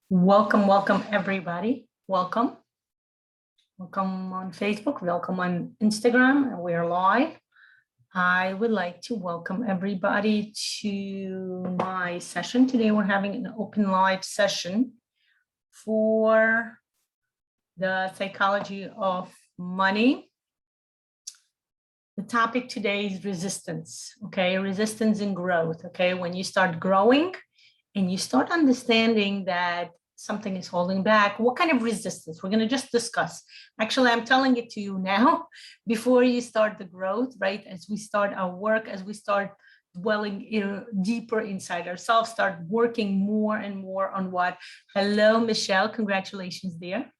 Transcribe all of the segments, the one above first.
Welcome, welcome everybody. Welcome. Welcome on Facebook, welcome on Instagram, and we're live. I would like to welcome everybody to my session. Today we're having an open live session for the psychology of money. The topic today is resistance, okay? Resistance and growth, okay? When you start growing and you start understanding that something is holding back, what kind of resistance? We're gonna just discuss. Actually, I'm telling it to you now before you start the growth, right? As we start our work, as we start dwelling deeper inside ourselves, start working more and more on what? Hello, Michelle, congratulations there.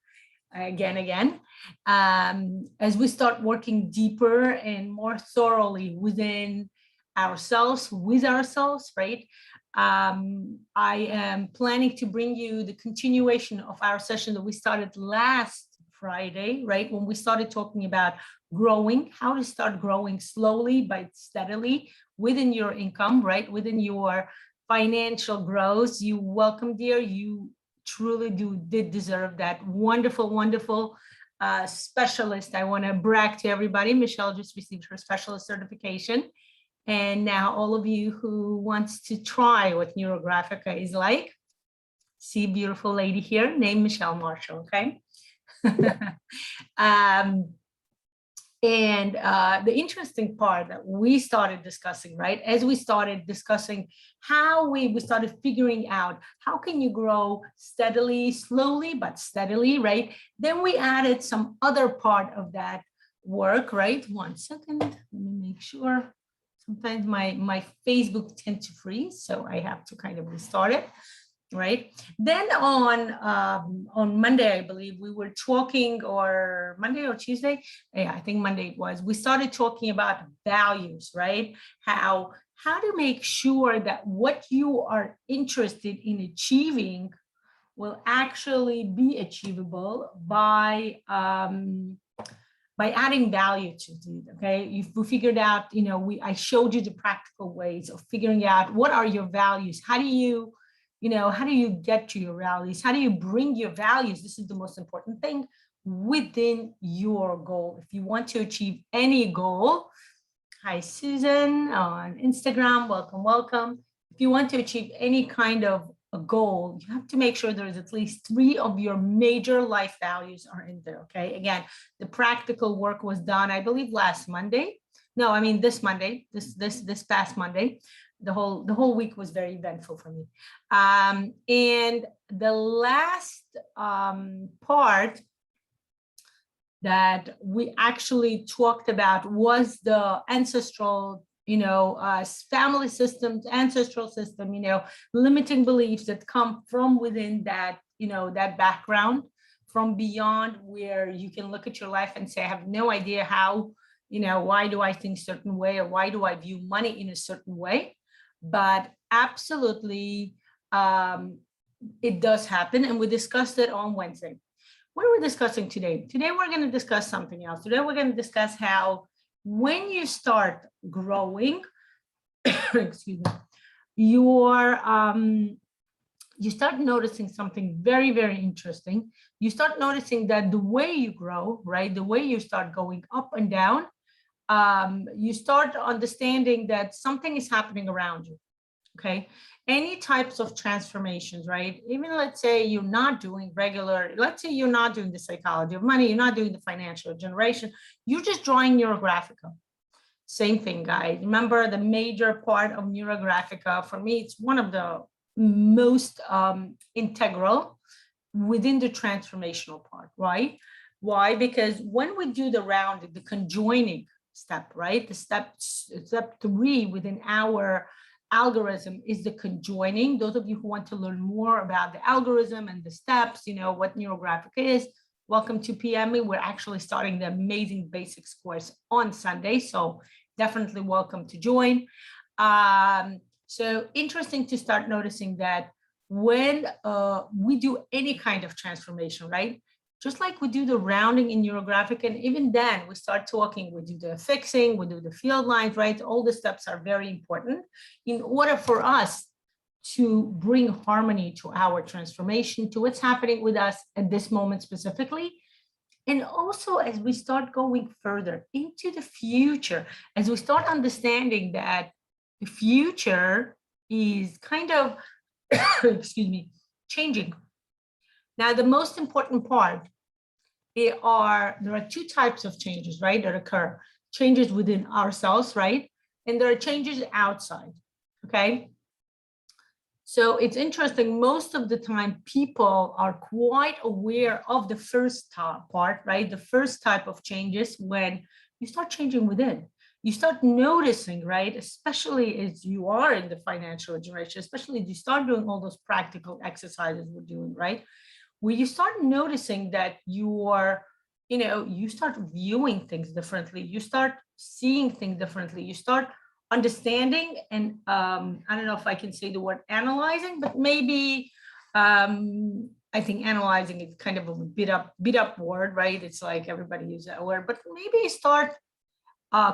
Again, as we start working deeper and more thoroughly within ourselves, with ourselves, right? I am planning to bring you the continuation of our session that we started last Friday, right? When we started talking about growing, how to start growing slowly but steadily within your income, right? Within your financial growth. You welcome, dear. You truly did deserve that wonderful, wonderful specialist. I want to brag to everybody. Michelle just received her specialist certification. And now all of you who wants to try what Neurographica is like, see a beautiful lady here named Michelle Marshall, okay? The interesting part that we started discussing, right? As we started discussing how we started figuring out how can you grow steadily, slowly, but steadily, right? Then we added some other part of that work, right? 1 second, let me make sure. Sometimes my Facebook tends to freeze, so I have to kind of restart it, right? Then on Monday, I believe we were talking, or Monday or Tuesday, yeah, I think Monday it was. We started talking about values, right? How to make sure that what you are interested in achieving will actually be achievable by adding value to it, okay? We figured out, I showed you the practical ways of figuring out what are your values. How do you get to your values? How do you bring your values? This is the most important thing within your goal. If you want to achieve any goal, hi, Susan on Instagram, welcome, welcome. If you want to achieve any kind of a goal, you have to make sure there's at least 3 of your major life values are in there, okay? Again, the practical work was done, I believe, last Monday. No, I mean this Monday, this past Monday. The whole week was very eventful for me. And the last part that we actually talked about was the ancestral, family systems, ancestral system, limiting beliefs that come from within that, that background, from beyond, where you can look at your life and say, I have no idea how, why do I think a certain way, or why do I view money in a certain way? But absolutely, it does happen. And we discussed it on Wednesday. What are we discussing today? Today, we're going to discuss something else. Today, we're going to discuss how when you start growing, excuse me, you start noticing something very, very interesting. You start noticing that the way you grow, right, the way you start going up and down, you start understanding that something is happening around you, okay? Any types of transformations, right? Even let's say you're not doing let's say you're not doing the psychology of money, you're not doing the financial generation, you're just drawing Neurographica. Same thing, guys. Remember, the major part of Neurographica, for me, it's one of the most integral within the transformational part, right? Why? Because when we do the rounding, the conjoining step, right? The step 3 within our algorithm is the conjoining. Those of you who want to learn more about the algorithm and the steps, what Neurographic is, welcome to PM me. We're actually starting the amazing basics course on Sunday, so definitely welcome to join. So interesting to start noticing that when we do any kind of transformation, right? Just like we do the rounding in Neurographic, and even then we start talking, we do the fixing, we do the field lines, right? All the steps are very important in order for us to bring harmony to our transformation, to what's happening with us at this moment specifically. And also, as we start going further into the future, as we start understanding that the future is kind of, excuse me, changing. Now, the most important part, there are two types of changes, right, that occur. Changes within ourselves, right? And there are changes outside, okay? So it's interesting, most of the time people are quite aware of the first part, right? The first type of changes when you start changing within. You start noticing, right? Especially as you are in the financial generation, especially as you start doing all those practical exercises we're doing, right? Where you start noticing that you start viewing things differently. You start seeing things differently. You start understanding, and I don't know if I can say the word analyzing, but maybe I think analyzing is kind of a beat up word, right? It's like everybody uses that word, but maybe start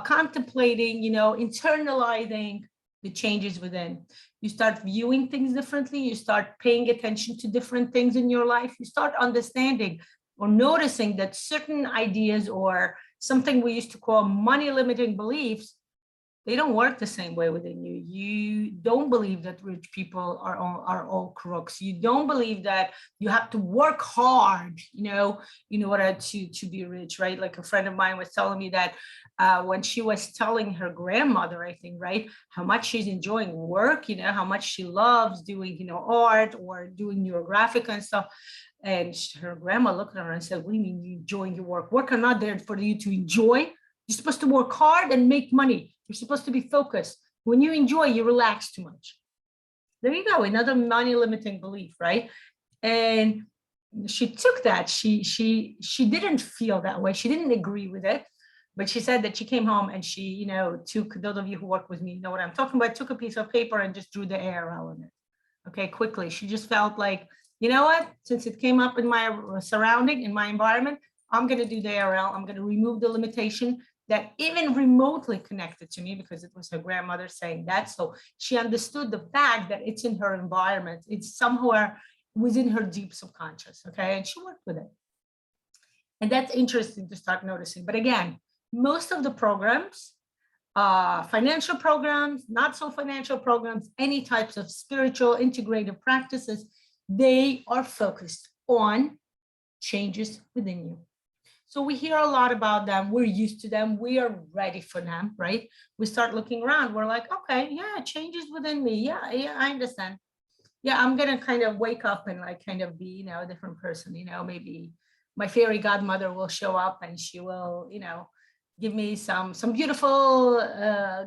contemplating, internalizing the changes within. You start viewing things differently. You start paying attention to different things in your life. You start understanding or noticing that certain ideas or something we used to call money limiting beliefs, they don't work the same way within you. You don't believe that rich people are all crooks. You don't believe that you have to work hard, in order to be rich, right? Like a friend of mine was telling me that when she was telling her grandmother, I think, right, how much she's enjoying work, how much she loves doing, art or doing Neurographica and stuff. And her grandma looked at her and said, "What do you mean you enjoying your work? Work are not there for you to enjoy. You're supposed to work hard and make money. You're supposed to be focused. When you enjoy, you relax too much." There you go, another money limiting belief, right? And she took that. She didn't feel that way. She didn't agree with it, but she said that she came home and she, took, those of you who work with me know what I'm talking about, took a piece of paper and just drew the arrow in it. Okay, quickly. She just felt like, you know what? Since it came up in my surrounding, in my environment, I'm going to do the arrow. I'm going to remove the limitation that even remotely connected to me, because it was her grandmother saying that. So she understood the fact that it's in her environment. It's somewhere within her deep subconscious, okay? And she worked with it. And that's interesting to start noticing. But again, most of the programs, financial programs, not so financial programs, any types of spiritual integrative practices, they are focused on changes within you. So we hear a lot about them. We're used to them. We are ready for them, right? We start looking around. We're like, okay, yeah, changes within me. Yeah, I understand. Yeah, I'm going to kind of wake up and like kind of be, a different person, maybe my fairy godmother will show up and she will, give me some beautiful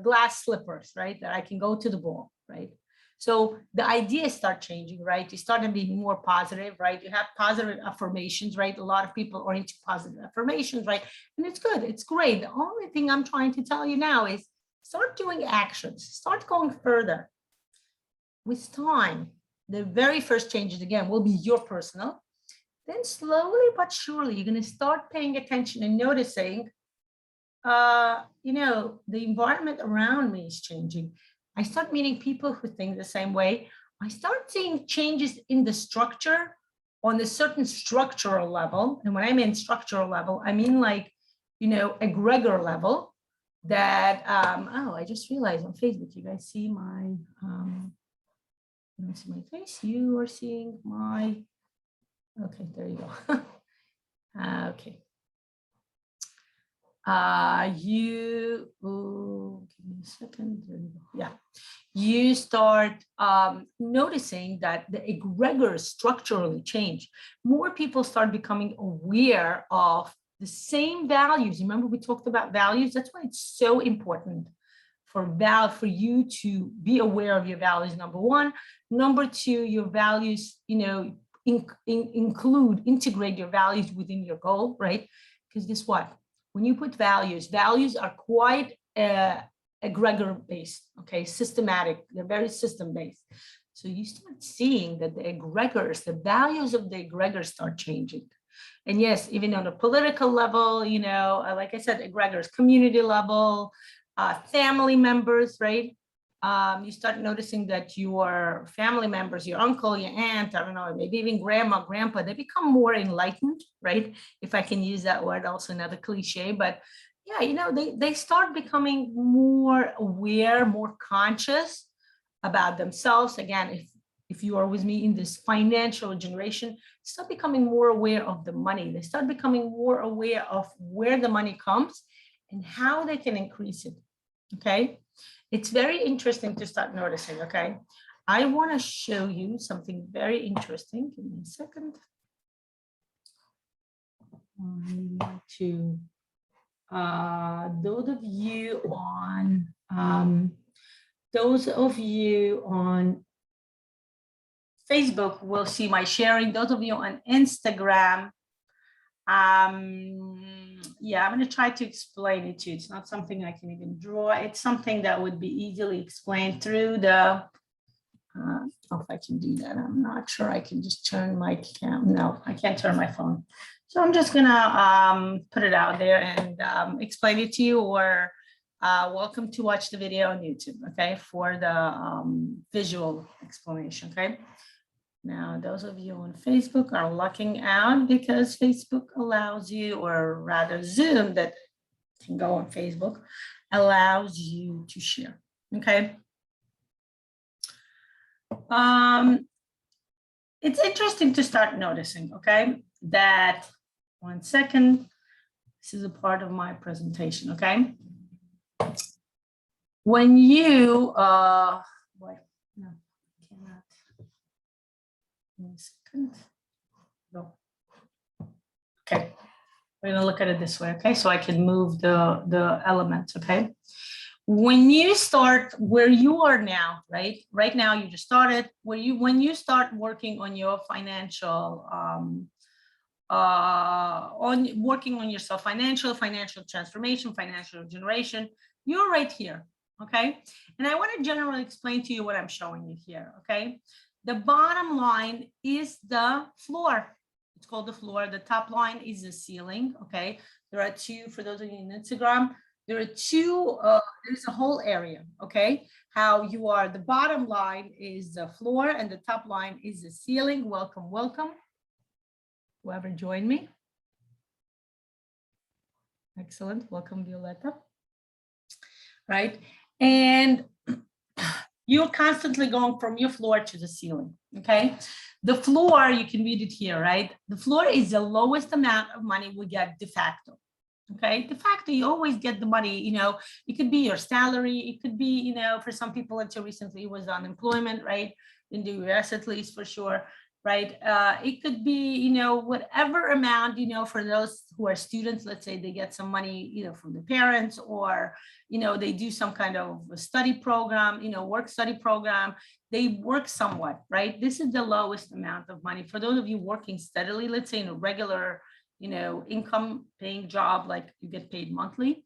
glass slippers, right? That I can go to the ball, right? So the ideas start changing, right? You start to be more positive, right? You have positive affirmations, right? A lot of people are into positive affirmations, right? And it's good, it's great. The only thing I'm trying to tell you now is start doing actions, start going further. With time, the very first changes, again, will be your personal. Then slowly but surely, you're going to start paying attention and noticing, the environment around me is changing. I start meeting people who think the same way. I start seeing changes in the structure on a certain structural level. And when I mean structural level, I mean like, egregor level that, I just realized on Facebook, you guys see my, you don't see my face. You are seeing my, okay, there you go. Okay. Give me a second. There you go. Yeah. You start noticing that the egregors structurally change. More people start becoming aware of the same values. Remember, we talked about values. That's why it's so important for you to be aware of your values, number one. Number two, your values, integrate your values within your goal, right? Because guess what? When you put values are quite egregor-based, okay, systematic. They're very system-based. So you start seeing that the egregors, the values of the egregors start changing. And yes, even on a political level, like I said, egregors, community level, family members, right? you start noticing that your family members, your uncle, your aunt, I don't know, maybe even grandma, grandpa, they become more enlightened, right? If I can use that word, also another cliche, but yeah, you know, they start becoming more aware, more conscious about themselves. Again, if you are with me in this financial generation, start becoming more aware of the money. They start becoming more aware of where the money comes and how they can increase it. Okay. It's very interesting to start noticing. Okay. I want to show you something very interesting. Give me a second. I want to, those of you on Facebook will see my sharing. Those of you on Instagram, yeah, I'm going to try to explain it to you. It's not something I can even draw. It's something that would be easily explained through the, if I can do that. I'm not sure. I can just turn my cam. No, I can't turn my phone. So I'm just going to put it out there and explain it to you, or welcome to watch the video on YouTube, okay, for the visual explanation, okay? Now, those of you on Facebook are lucking out because Facebook allows you, or rather Zoom that can go on Facebook, allows you to share, okay? It's interesting to start noticing, okay, that, one second, this is a part of my presentation, okay? When you, what, no, I cannot. One second. No. Okay, we're gonna look at it this way, okay? So I can move the elements, okay? When you start where you are now, right? Right now you just started, when you start working on your financial, working on yourself, financial transformation, financial generation, you're right here, okay? And I want to generally explain to you what I'm showing you here, okay? The bottom line is the floor. It's called the floor. The top line is the ceiling, okay? There are two, for those of you on Instagram, there are two, there's a whole area, okay? How you are, the bottom line is the floor and the top line is the ceiling. Welcome, welcome. Whoever joined me. Excellent, welcome Violetta. Right, and you're constantly going from your floor to the ceiling, okay? The floor, you can read it here, right? The floor is the lowest amount of money we get de facto, okay? De facto, you always get the money, you know, it could be your salary, it could be, you know, for some people until recently it was unemployment, right? In the US at least, for sure, right? It could be, you know, whatever amount, you know, for those who are students, let's say they get some money either from the parents or, you know, they do some kind of a study program, you know, work study program, they work somewhat, right? This is the lowest amount of money. For those of you working steadily, let's say in a regular, you know, income paying job, like you get paid monthly,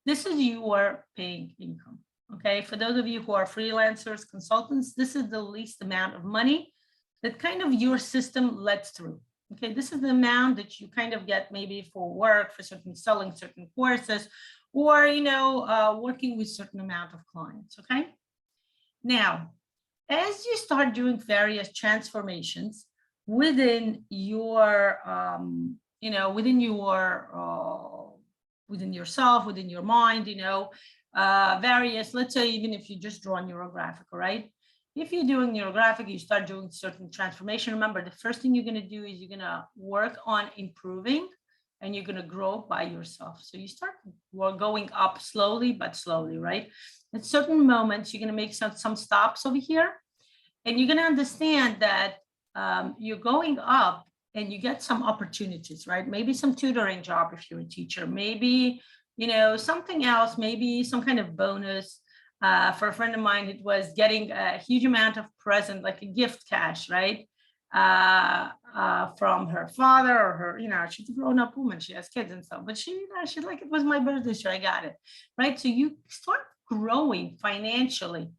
this is your paying income, okay? For those of you who are freelancers, consultants, this is the least amount of money that kind of your system lets through. Okay, this is the amount that you kind of get maybe for work, for certain selling certain courses, or, you know, working with certain amount of clients, okay? Now, as you start doing various transformations within your, you know, within yourself, within your mind, you know, various, let's say, even if you just draw Neurographic, right? If you're doing Neurographic, you start doing certain transformation. Remember, the first thing you're going to do is you're going to work on improving and you're going to grow by yourself. So you start going up slowly, but slowly, right? At certain moments, you're going to make some stops over here. And you're going to understand that you're going up and you get some opportunities, right? Maybe some tutoring job if you're a teacher, maybe, you know, something else, maybe some kind of bonus. For a friend of mine, it was getting a huge amount of present, like a gift cash, right? From her father or her, you know, she's a grown-up woman, she has kids and stuff, but she, you know, she's like, it was my birthday, so I got it, right? So you start growing financially,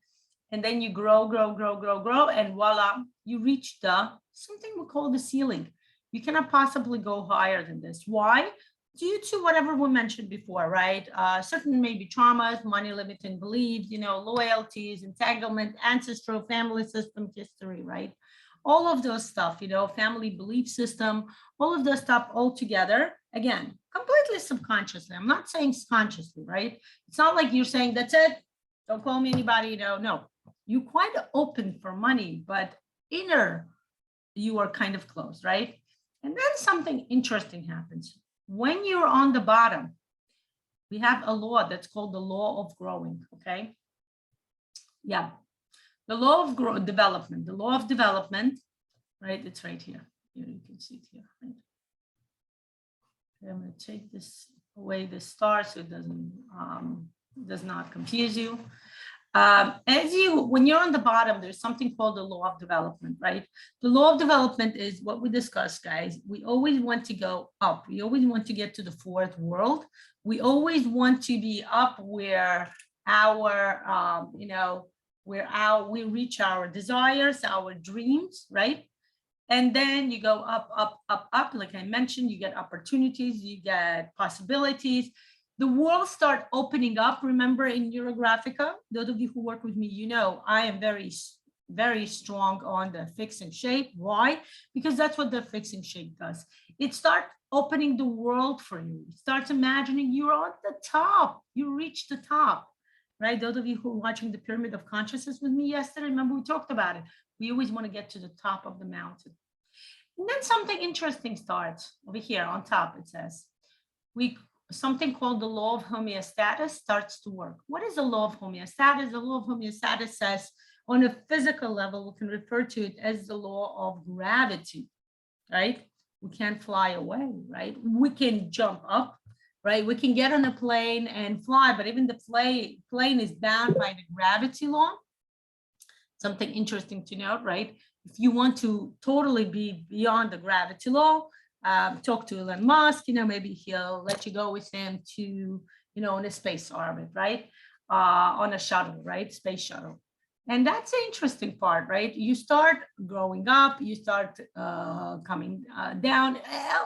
and then you grow, and voila, you reach the, something we call the ceiling. You cannot possibly go higher than this. Why? due to whatever we mentioned before, right? Certain maybe traumas, money limiting beliefs, loyalties, entanglement, ancestral family system history, right? All of those stuff, family belief system, all of those stuff all together, again, completely subconsciously. I'm not saying consciously, right? It's not like you're saying, that's it, don't call me anybody, no. You're quite open for money, but inner, you are kind of closed, right? And then something interesting happens. When you're on the bottom, we have a law that's called the law of growing, okay? Yeah, the law of development, the law of development, right? It's right here. Here you can see it here, right? Okay, I'm going to take this away, the star, so it does not confuse you. When you're on the bottom, there's something called the law of development, right? The law of development is what we discussed, guys. We always want to go up. We always want to get to the fourth world. We always want to be up where we reach our desires, our dreams, right? And then you go up, up, up, up. Like I mentioned, you get opportunities, you get possibilities. The world start opening up. Remember in Neurographica, those of you who work with me, I am very, very strong on the fixing shape. Why? Because that's what the fixing shape does. It starts opening the world for you. It starts imagining you're on the top. You reach the top, right? Those of you who are watching the Pyramid of Consciousness with me yesterday, remember we talked about it. We always want to get to the top of the mountain. And then something interesting starts over here on top. It says, something called the law of homeostasis starts to work. What is the law of homeostasis? The law of homeostasis says on a physical level, we can refer to it as the law of gravity, right? We can't fly away, right? We can jump up, right? We can get on a plane and fly, but even the plane is bound by the gravity law. Something interesting to note, right? If you want to totally be beyond the gravity law, talk to Elon Musk, maybe he'll let you go with him to, in a space orbit, right? On a shuttle, right? Space shuttle. And that's the interesting part, right? You start growing up, you start coming down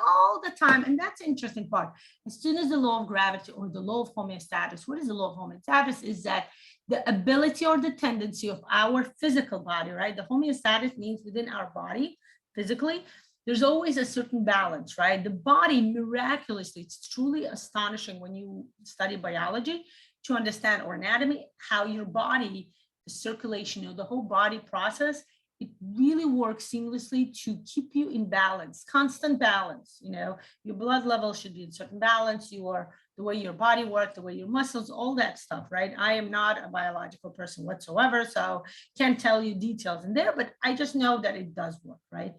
all the time. And that's the interesting part. As soon as the law of gravity or the law of homeostasis, what is the law of homeostasis? Is that the ability or the tendency of our physical body, right? The homeostasis means within our body, physically, there's always a certain balance, right? The body miraculously, it's truly astonishing when you study biology to understand or anatomy, how your body, the circulation, the whole body process, it really works seamlessly to keep you in balance, constant balance. Your blood level should be in certain balance, the way your body works, the way your muscles, all that stuff, right? I am not a biological person whatsoever, so can't tell you details in there, but I just know that it does work, right?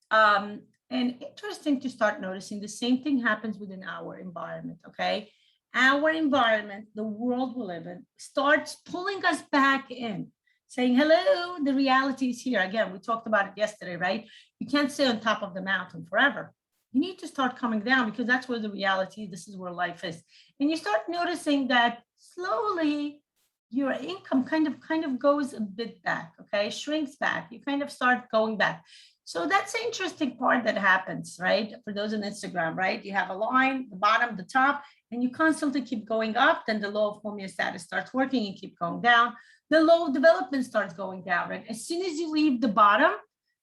And interesting to start noticing the same thing happens within our environment, okay? Our environment, the world we live in, starts pulling us back in, saying, hello, the reality is here. Again, we talked about it yesterday, right? You can't stay on top of the mountain forever. You need to start coming down because that's where the reality, this is where life is. And you start noticing that slowly your income kind of goes a bit back, okay? Shrinks back. You kind of start going back. So that's the interesting part that happens, right? For those on Instagram, right? You have a line, the bottom, the top, and you constantly keep going up. Then the law of homeostasis starts working and keep going down. The law of development starts going down, right? As soon as you leave the bottom,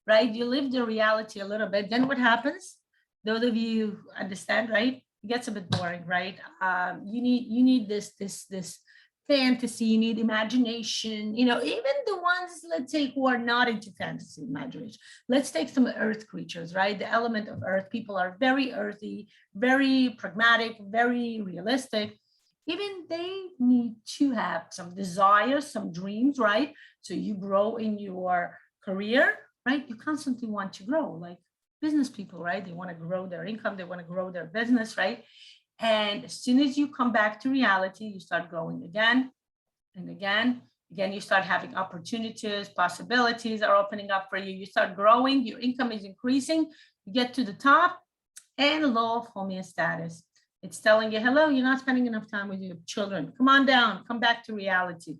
right? You leave the reality a little bit. Then what happens? Those of you understand, right? It gets a bit boring, right? You need this fantasy, you need imagination, even the ones, let's say, who are not into fantasy imagination. Let's take some earth creatures, right? The element of earth, people are very earthy, very pragmatic, very realistic. Even they need to have some desires, some dreams, right? So you grow in your career, right? You constantly want to grow, like business people, right? They want to grow their income, they want to grow their business, right? And as soon as you come back to reality, you start growing again and again. Again, you start having opportunities, possibilities are opening up for you. You start growing, your income is increasing, you get to the top, and law of homeostasis. It's telling you, hello, you're not spending enough time with your children. Come on down, come back to reality.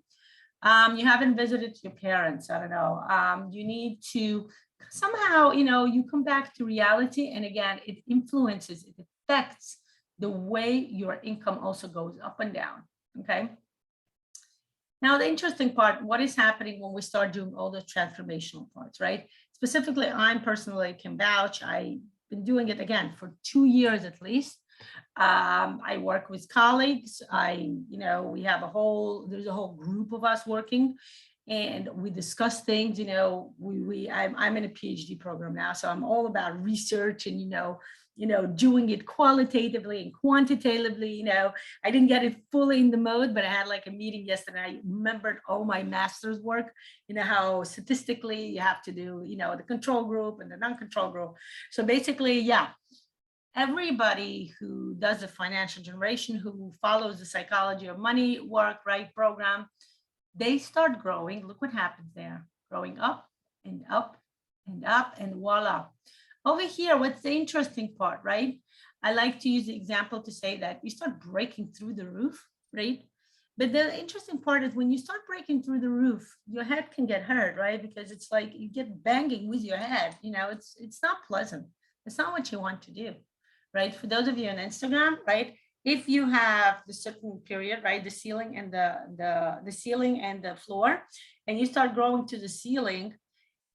You haven't visited your parents, I don't know. You need to somehow, you come back to reality. And again, it influences, it affects the way your income also goes up and down, okay? Now, the interesting part, what is happening when we start doing all the transformational parts, right? Specifically, I personally can vouch, I've been doing it again for 2 years at least. I work with colleagues. We have there's a whole group of us working, and we discuss things. I'm in a PhD program now, so I'm all about research and doing it qualitatively and quantitatively. I didn't get it fully in the mode, but I had like a meeting yesterday. I remembered all my master's work. How statistically you have to do, the control group and the non-control group. So basically, yeah. Everybody who does the financial generation, who follows the psychology of money work, right, program, they start growing. Look what happens there, growing up and up and up, and voila. Over here, what's the interesting part, right? I like to use the example to say that you start breaking through the roof, right? But the interesting part is when you start breaking through the roof, your head can get hurt, right? Because it's like you get banging with your head. It's not pleasant. It's not what you want to do. Right? For those of you on Instagram, right? If you have the certain period, right? The ceiling and the ceiling and the floor, and you start growing to the ceiling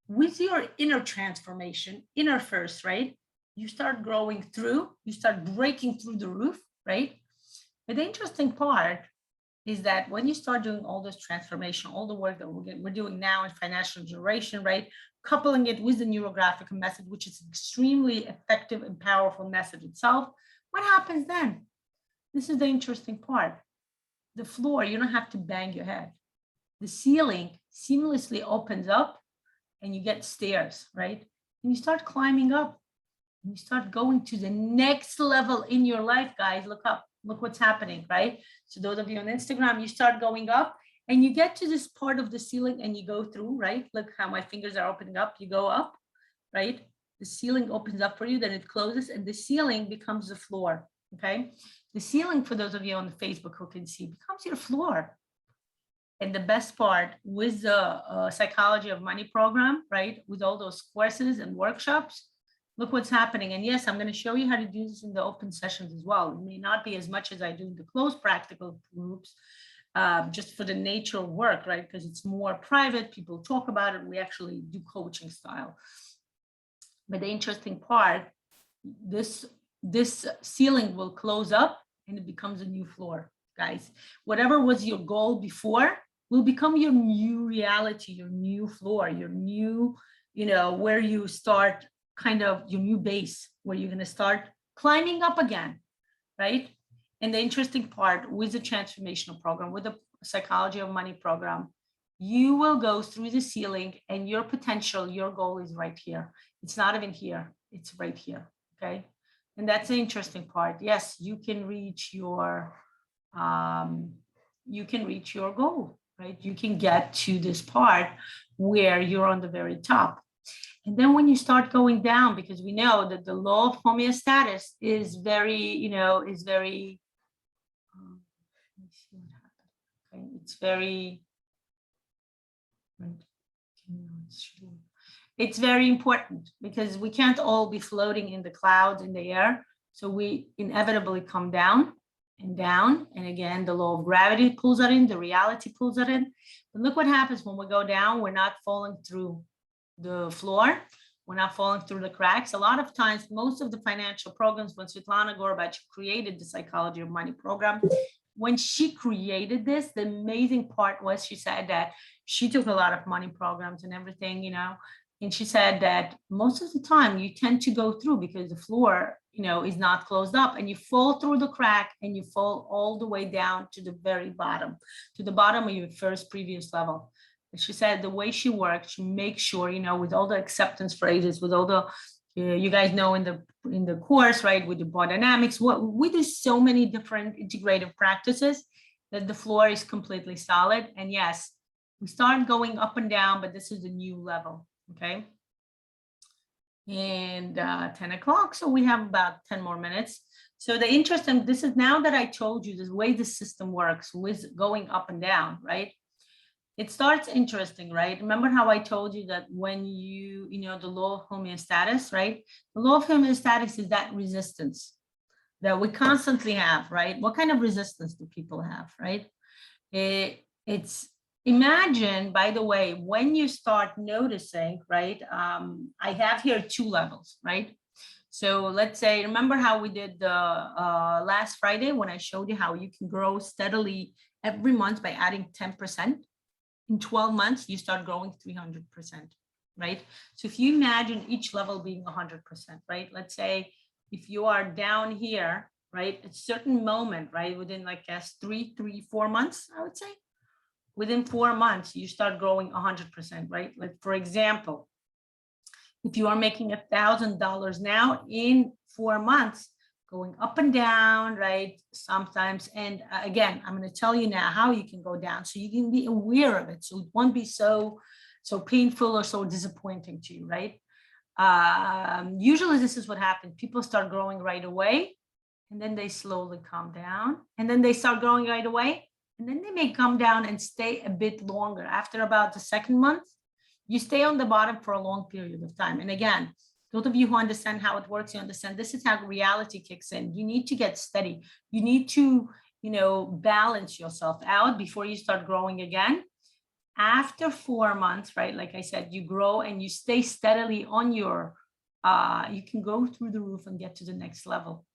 with your inner transformation, inner first, right? You start growing through, you start breaking through the roof, right? But the interesting part is that when you start doing all this transformation, all the work that we're doing now in financial generation, right? Coupling it with the Neurographic method, which is extremely effective and powerful method itself, what happens then? This is the interesting part. The floor, you don't have to bang your head. The ceiling seamlessly opens up and you get stairs, right? And you start climbing up and you start going to the next level in your life, guys. Look up, look what's happening, right? So those of you on Instagram, you start going up and you get to this part of the ceiling and you go through, right? Look how my fingers are opening up. You go up, right? The ceiling opens up for you, then it closes and the ceiling becomes the floor, okay? The ceiling, for those of you on Facebook who can see, becomes your floor. And the best part with the psychology of money program, right? With all those courses and workshops, look what's happening. And yes, I'm going to show you how to do this in the open sessions as well. It may not be as much as I do in the closed practical groups, just for the nature of work, right? Because it's more private, people talk about it, we actually do coaching style. But the interesting part, this ceiling will close up and it becomes a new floor, guys. Whatever was your goal before will become your new reality, your new floor, your new, where you start kind of your new base, where you're going to start climbing up again, right? And the interesting part with the transformational program, with the psychology of money program, you will go through the ceiling and your potential, your goal is right here. It's not even here, it's right here, okay? And that's the interesting part. Yes, you can reach your goal, right? You can get to this part where you're on the very top. And then when you start going down, because we know that the law of homeostasis is very, let me see what happened. Okay, it's very, it's very important because we can't all be floating in the clouds in the air. So we inevitably come down and down. And again, the law of gravity pulls that in, the reality pulls that in. But look what happens when we go down, we're not falling through the floor. We're not falling through the cracks. A lot of times, most of the financial programs, when Svetlana Gorbach created the psychology of money program, when she created this, the amazing part was she said that she took a lot of money programs and everything, and she said that most of the time you tend to go through because the floor, is not closed up and you fall through the crack and you fall all the way down to the very bottom, to the bottom of your first previous level. And she said the way she works, she makes sure, with all the acceptance phrases, with all the, you guys know in the course, right, with the body dynamics, we do so many different integrative practices that the floor is completely solid. And yes, we start going up and down, but this is a new level, okay? And 10 o'clock, so we have about 10 more minutes. So the interesting, this is now that I told you the way the system works with going up and down, right? It starts interesting, right? Remember how I told you that when the law of homeostasis, right? The law of homeostasis is that resistance. that we constantly have, right? What kind of resistance do people have, right? It's imagine, by the way, when you start noticing, right? I have here 2 levels, right? So let's say, remember how we did the last Friday when I showed you how you can grow steadily every month by adding 10%? In 12 months, you start growing 300%, right? So if you imagine each level being 100%, right? Let's say if you are down here, right, at a certain moment, right, within like 4 months, I would say, within 4 months, you start growing 100%, right? Like, for example, if you are making $1,000 now, in 4 months, going up and down, right? Sometimes, and again, I'm going to tell you now how you can go down so you can be aware of it. So it won't be so painful or so disappointing to you, right? Usually this is what happens. People start growing right away, and then they slowly calm down, and then they start growing right away, and then they may come down and stay a bit longer. After about the second month, you stay on the bottom for a long period of time. And again, those of you who understand how it works, you understand this is how reality kicks in. You need to get steady. You need to, balance yourself out before you start growing again. After 4 months, right, like I said, you grow and you stay steadily on your, you can go through the roof and get to the next level,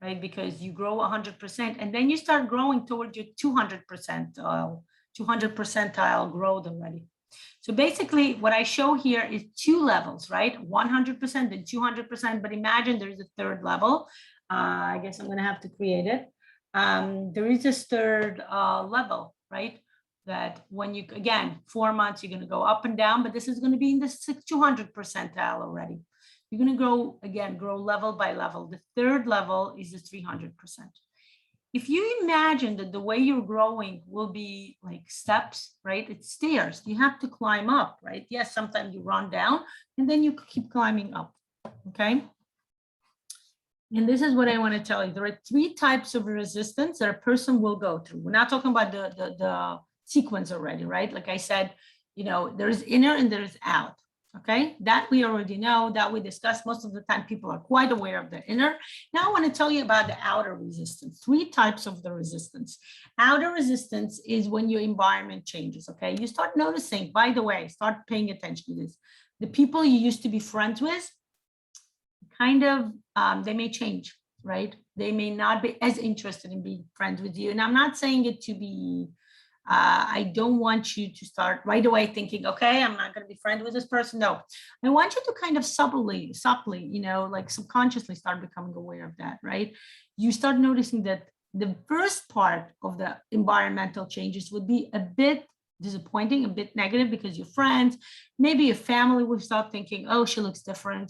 right? Because you grow 100%, and then you start growing towards your 200 percentile growth already. So basically what I show here is 2 levels, right? 100% and 200%, but imagine there's a third level. I guess I'm gonna have to create it. There is this third level, right? That when you, again, 4 months, you're gonna go up and down, but this is gonna be in the 200 percentile already. You're gonna grow level by level. The third level is the 300%. If you imagine that the way you're growing will be like steps, right? It's stairs. You have to climb up, right? Yes, sometimes you run down and then you keep climbing up, okay? And this is what I want to tell you. There are 3 types of resistance that a person will go through. We're not talking about the sequence already, right? Like I said, there is inner and there is out. Okay, that we already know, that we discussed. Most of the time people are quite aware of the inner. Now I want to tell you about the outer resistance. 3 types of the resistance. Outer resistance is when your environment changes. Okay, you start noticing, by the way, start paying attention to this. The people you used to be friends with, kind of, they may change, right? They may not be as interested in being friends with you. And I'm not saying it to be, I don't want you to start right away thinking, okay, I'm not going to be friends with this person. No, I want you to kind of subtly, like subconsciously start becoming aware of that, right? You start noticing that the first part of the environmental changes would be a bit disappointing, a bit negative, because your friends, maybe your family will start thinking, oh, she looks different.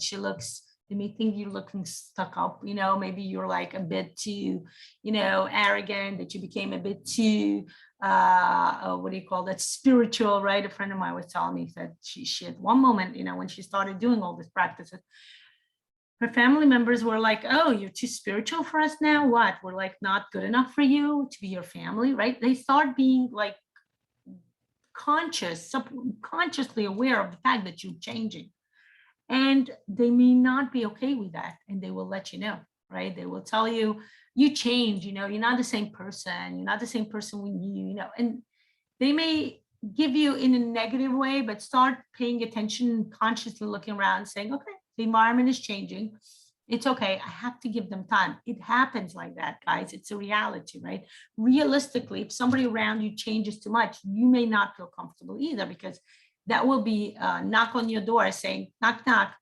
They may think you're looking stuck up, maybe you're like a bit too, arrogant, that you became a bit too, what do you call that, spiritual, right? A friend of mine was telling me that she at one moment, when she started doing all these practices, her family members were like, oh, you're too spiritual for us now? What? We're like not good enough for you to be your family, right? They start being like subconsciously aware of the fact that you're changing. And they may not be okay with that. And they will let you know, right? They will tell you, you change, you're not the same person. You're not the same person we knew, and they may give you in a negative way, but start paying attention, consciously looking around, saying, okay, the environment is changing. It's okay. I have to give them time. It happens like that, guys. It's a reality, right? Realistically, if somebody around you changes too much, you may not feel comfortable either, because that will be a knock on your door saying, knock, knock,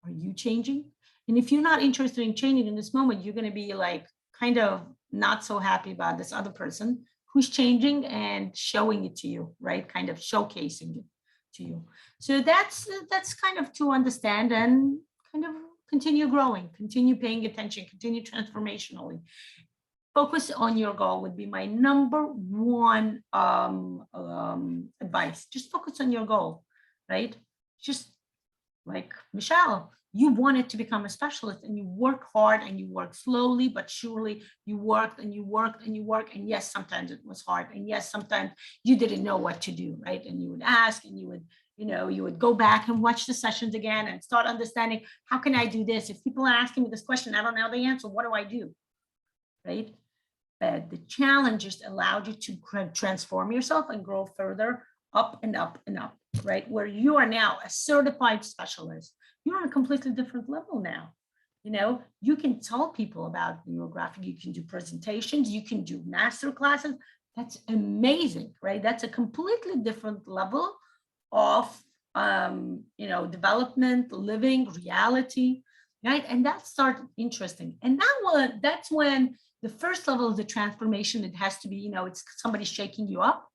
are you changing? And if you're not interested in changing in this moment, you're going to be like kind of not so happy about this other person who's changing and showing it to you, right? Kind of showcasing it to you. So that's kind of to understand and kind of continue growing, continue paying attention, continue transformationally. Focus on your goal would be my number 1 advice. Just focus on your goal, right? Just like Michelle, you wanted to become a specialist, and you work hard and you work slowly but surely. You worked and you worked and you worked, and yes, sometimes it was hard, and yes, sometimes you didn't know what to do, right? And you would ask, and you would go back and watch the sessions again and start understanding, how can I do this? If people are asking me this question, I don't know the answer, what do I do? right? But the challenge just allowed you to transform yourself and grow further up and up and up, right? Where you are now a certified specialist. You're on a completely different level now. You know, you can tell people about Neurographic, you can do presentations, you can do master classes. That's amazing, right? That's a completely different level of, you know, development, living, reality, right? And that started interesting. And that's when the first level of the transformation, it has to be, you know, it's somebody shaking you up.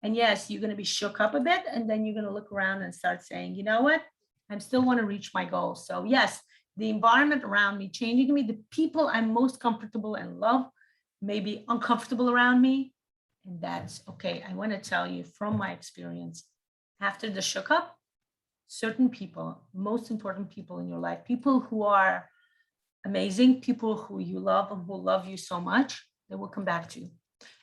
And yes, you're going to be shook up a bit, and then you're going to look around and start saying, you know what, I still want to reach my goals. So yes, the environment around me changing me, the people I'm most comfortable and love may be uncomfortable around me. And that's okay. I want to tell you from my experience, after the shook up, certain people, most important people in your life, people who are amazing, people who you love and who love you so much, they will come back to you.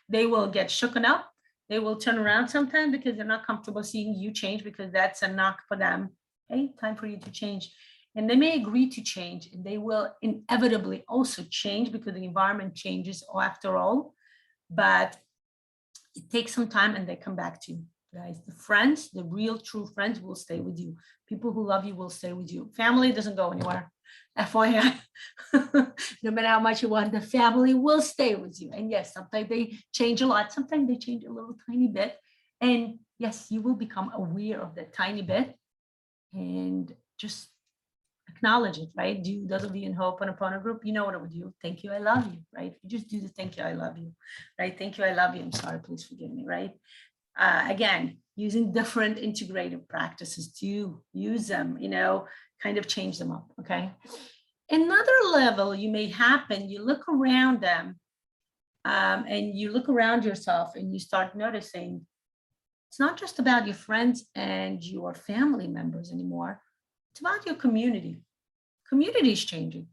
They will get shooken up. They will turn around sometimes because they're not comfortable seeing you change, because that's a knock for them. Hey, time for you to change. And they may agree to change, and they will inevitably also change because the environment changes after all. But it takes some time, and they come back to you, guys. The friends, the real true friends, will stay with you. People who love you will stay with you. Family doesn't go anywhere. FYI, no matter how much you want, the family will stay with you. And yes, sometimes they change a lot. Sometimes they change a little tiny bit. And yes, you will become aware of that tiny bit and just acknowledge it, right? Do those of you in Ho'oponopono group, you know what it would do. Thank you, I love you, right? You just do the thank you, I love you, right? Thank you, I love you. I'm sorry, please forgive me, right? Again, using different integrative practices to use them, you know, kind of change them up, okay? Another level you may happen, you look around them and you look around yourself and you start noticing it's not just about your friends and your family members anymore. It's about your community. Community is changing.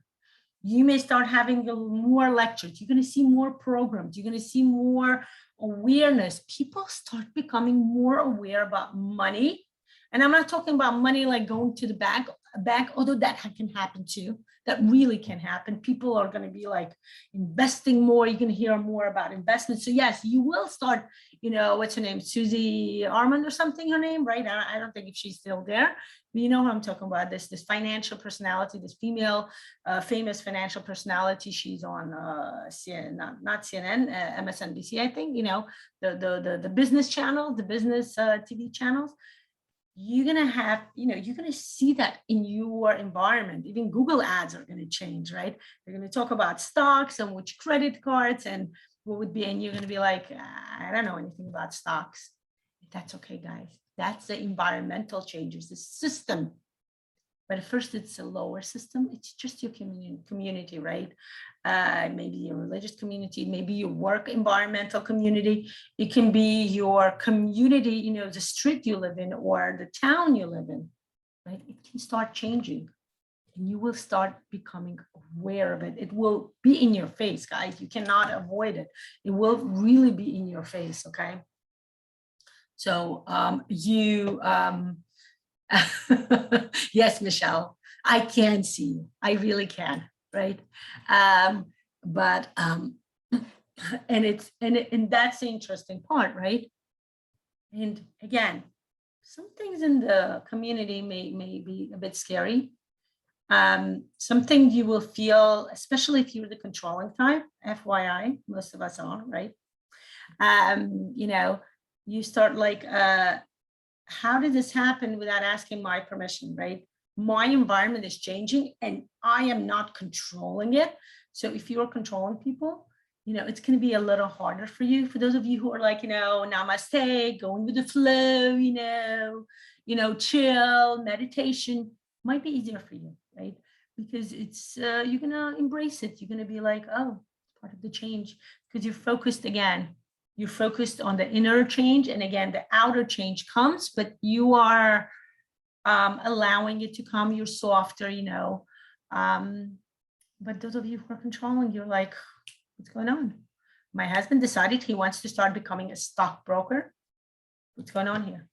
You may start having more lectures. You're going to see more programs. You're going to see more awareness. People start becoming more aware about money. And I'm not talking about money like going to the bank, although that can happen too. That really can happen. People are going to be like investing more. You're going to hear more about investment. So yes, you will start, you know, what's her name? Susie Armand or something, her name, right? I don't think if she's still there, but you know who I'm talking about, this financial personality, this female famous financial personality. She's on CNN, not CNN, MSNBC, I think, you know, the business channel, the business TV channels. You're going to have, you know, you're going to see that in your environment. Even Google ads are going to change, right? They're going to talk about stocks and which credit cards and what would be, and you're going to be like, I don't know anything about stocks. That's okay, guys. That's the environmental changes, the system. But at first it's a lower system. It's just your community, right? Maybe your religious community, maybe your work environmental community. It can be your community, you know, the street you live in or the town you live in, right? It can start changing and you will start becoming aware of it. It will be in your face, guys. You cannot avoid it. It will really be in your face, okay? So yes, Michelle, I can see you. I really can, right? And that's the interesting part, right? And again, some things in the community may be a bit scary. Something you will feel, especially if you're the controlling type, FYI, most of us are, right? You know, you start like, how did this happen without asking my permission, right? My environment is changing and I am not controlling it. So if you're controlling people, you know, it's going to be a little harder for you. For those of you who are like, you know, namaste, going with the flow, you know, chill, meditation might be easier for you, right? Because it's, you're going to embrace it. You're going to be like, oh, it's part of the change because you're focused again. You're focused on the inner change. And again, the outer change comes, but you are allowing it to come. You're softer, you know. But those of you who are controlling, you're like, what's going on? My husband decided he wants to start becoming a stockbroker. What's going on here?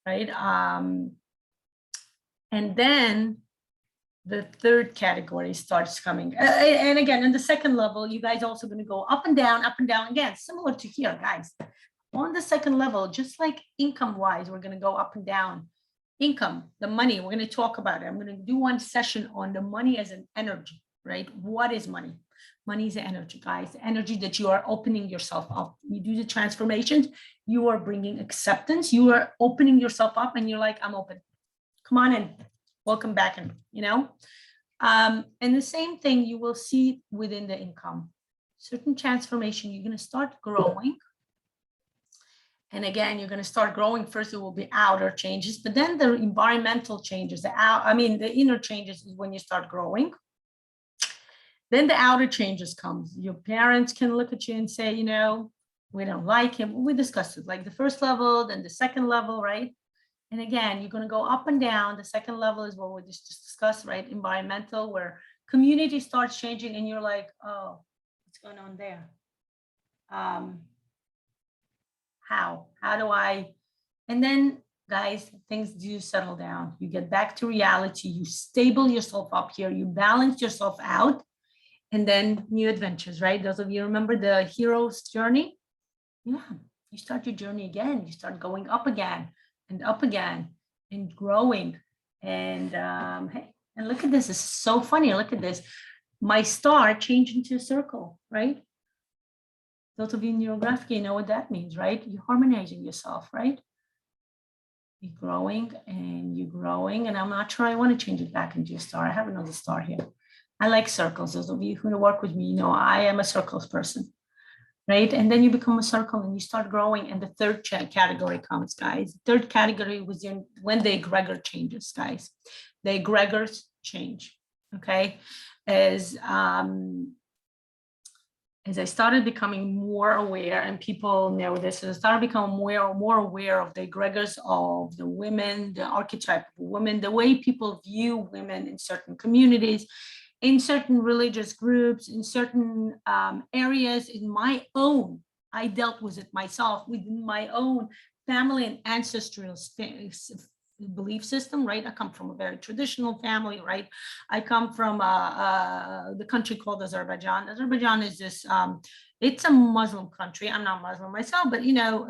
Right? And then the third category starts coming. And again, in the second level, you guys also going to go up and down again, similar to here, guys. On the second level, just like income-wise, we're going to go up and down. Income, the money, we're going to talk about it. I'm going to do one session on the money as an energy, right? What is money? Money is energy, guys. Energy that you are opening yourself up. You do the transformations, you are bringing acceptance, you are opening yourself up, and you're like, I'm open. Come on in. Welcome back in, you know? And the same thing you will see within the income. Certain transformation, you're going to start growing. And again, you're going to start growing. First, it will be outer changes, but then the environmental changes, the inner changes is when you start growing. Then the outer changes comes. Your parents can look at you and say, you know, we don't like him. We discussed it, like the first level, then the second level, right? And again, you're going to go up and down. The second level is what we just discussed, right? Environmental, where community starts changing and you're like, oh, what's going on there? How do I? And then, guys, things do settle down. You get back to reality. You stable yourself up here. You balance yourself out. And then new adventures, right? Those of you remember the hero's journey? Yeah, you start your journey again. You start going up again and growing. And hey, and look at this. This is so funny. Look at this. My star changed into a circle, right? Those of you in Neurographica, you know what that means, right? You're harmonizing yourself, right? You're growing. And I'm not sure I want to change it back into a star. I have another star here. I like circles. Those of you who work with me, you know, I am a circles person, right? And then you become a circle and you start growing. And the third category comes, guys. The third category was when the egregor changes, guys. The egregors change, okay? As I started becoming more aware, and people know this, as I started becoming more aware of the egregors of the women, the archetype of women, the way people view women in certain communities, in certain religious groups, in certain areas, in my own, I dealt with it myself within my own family and ancestral belief system, right? I come from a very traditional family, right? I come from the country called Azerbaijan. Azerbaijan is this, it's a Muslim country. I'm not Muslim myself, but, you know,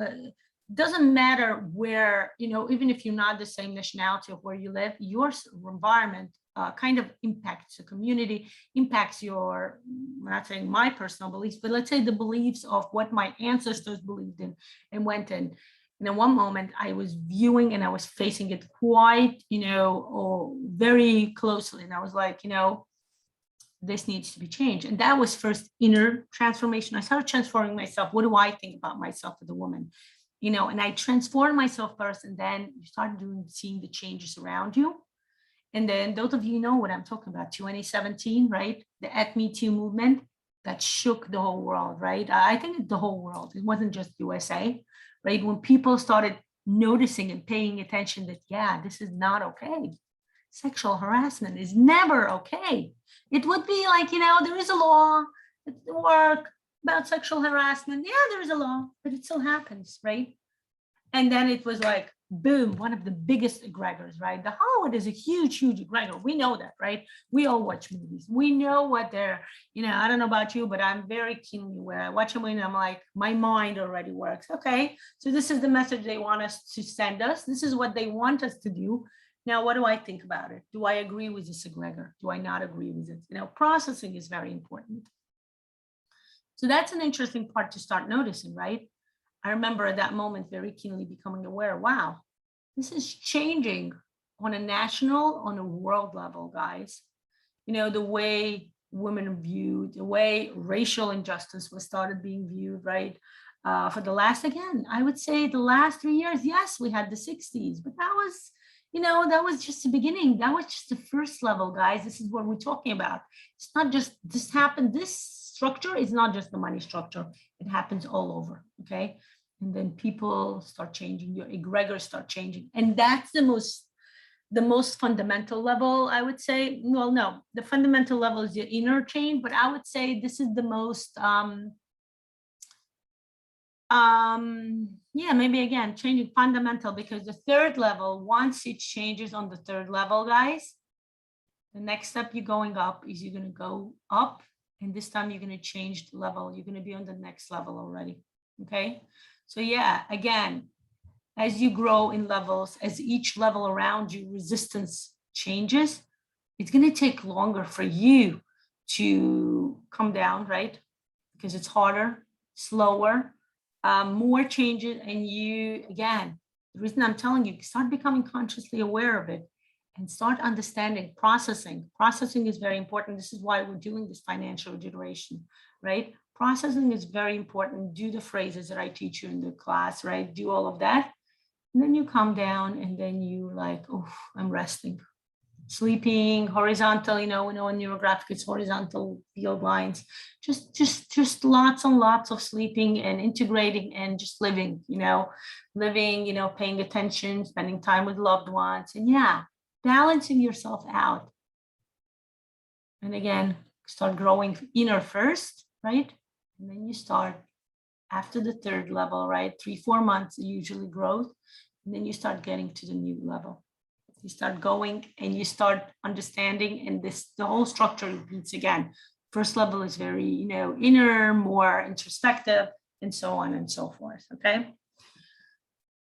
doesn't matter where, you know, even if you're not the same nationality of where you live, your environment kind of impacts the community, impacts your, I'm not saying my personal beliefs, but let's say the beliefs of what my ancestors believed in and went in. And in one moment I was viewing and I was facing it quite, you know, very closely. And I was like, you know, this needs to be changed. And that was first inner transformation. I started transforming myself. What do I think about myself as a woman? You know, and I transformed myself first, and then you start seeing the changes around you. And then those of you know what I'm talking about, 2017, right? The At Me Too movement that shook the whole world, right? I think the whole world, it wasn't just USA, right? When people started noticing and paying attention that, yeah, this is not okay. Sexual harassment is never okay. It would be like, you know, there is a law at work about sexual harassment. Yeah, there is a law, but it still happens, right? And then it was like, boom, one of the biggest egregors, right? The Hollywood is a huge, huge egregor. We know that, right? We all watch movies. We know what they're, you know, I don't know about you, but I'm very keenly aware. I watch a movie and I'm like, my mind already works. Okay, so this is the message they want us to send us. This is what they want us to do. Now, what do I think about it? Do I agree with this egregor? Do I not agree with it? You know, processing is very important. So that's an interesting part to start noticing, right? I remember at that moment very keenly becoming aware, wow, this is changing on a national, on a world level, guys. You know, the way women are viewed, the way racial injustice was started being viewed, right? For the last, again, I would say the last 3 years, yes, we had the 60s, but that was, you know, that was just the beginning. That was just the first level, guys. This is what we're talking about. It's not just this happened, this structure is not just the money structure. It happens all over, okay? And then people start changing, your egregors start changing. And that's the most fundamental level, I would say. Well, no, the fundamental level is your inner change, but I would say this is the most, yeah, maybe again, changing fundamental, because the third level, once it changes on the third level, guys, The next step you're going up is you're going to go up, and this time you're going to change the level. You're going to be on the next level already. Okay. So yeah, again, as you grow in levels, as each level around you resistance changes, it's going to take longer for you to come down, right? Because it's harder, slower, more changes. And you, again, the reason I'm telling you, start becoming consciously aware of it and start understanding, processing. Processing is very important. This is why we're doing this financial regeneration, right? Processing is very important. Do the phrases that I teach you in the class, right? Do all of that. And then you come down and then you like, oh, I'm resting. Sleeping, horizontal, in Neurographic, it's horizontal field lines. Just lots and lots of sleeping and integrating and just living, paying attention, spending time with loved ones. And yeah, balancing yourself out. And again, start growing inner first, right? And then you start after the third level, right? 3-4 months usually growth. And then you start getting to the new level. You start going and you start understanding, and the whole structure repeats again. First level is very, inner, more introspective, and so on and so forth, okay?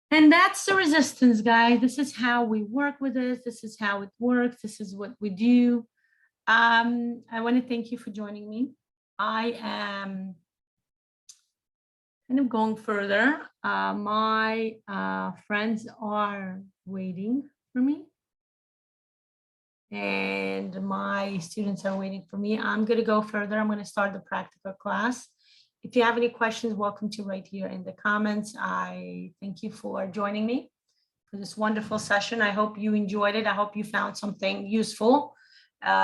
And that's the resistance, guys. This is how we work with this. This is how it works. This is what we do. I want to thank you for joining me. I am kind of going further. My friends are waiting for me, and my students are waiting for me. I'm going to go further. I'm going to start the practical class. If you have any questions, welcome to write here in the comments. I thank you for joining me for this wonderful session. I hope you enjoyed it. I hope you found something useful,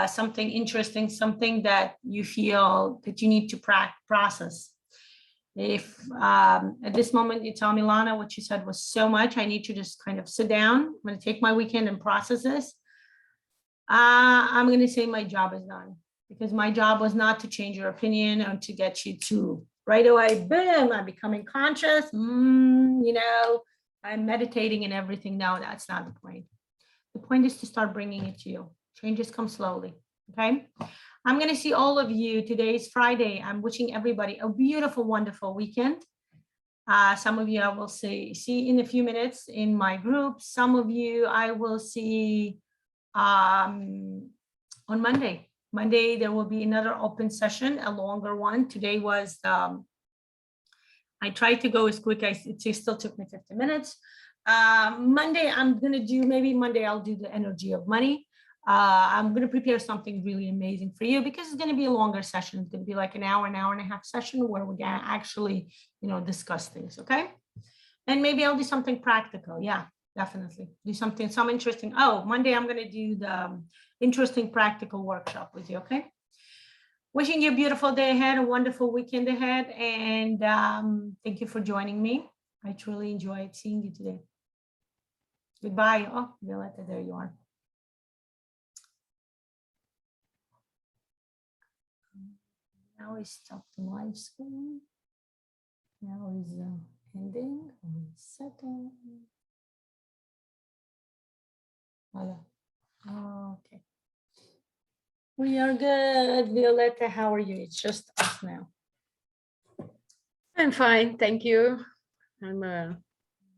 something interesting, something that you feel that you need to process. If at this moment you tell me, Lana, what you said was so much, I need to just kind of sit down. I'm going to take my weekend and process this. I'm going to say my job is done, because my job was not to change your opinion or to get you to right away, boom, I'm becoming conscious, I'm meditating and everything. No, that's not the point. The point is to start bringing it to you. Changes come slowly, okay? I'm going to see all of you. Today is Friday. I'm wishing everybody a beautiful, wonderful weekend. Some of you I will see in a few minutes in my group. Some of you I will see on Monday. Monday, there will be another open session, a longer one. Today was, I tried to go as quick as it still took me 50 minutes. Monday, I'm going to do, maybe Monday, I'll do the energy of money. I'm going to prepare something really amazing for you, because it's going to be a longer session. It's going to be like an hour and a half session where we're going to actually, discuss things. Okay. And maybe I'll do something practical. Yeah, definitely do something, some interesting. Oh, Monday, I'm going to do the interesting practical workshop with you. Okay. Wishing you a beautiful day ahead, a wonderful weekend ahead. And thank you for joining me. I truly enjoyed seeing you today. Goodbye. Oh, Violetta, there you are. Now I stop the live screen. Now is ending. 1 second. Voila. Okay. We are good. Violetta, how are you? It's just us now. I'm fine, thank you. I'm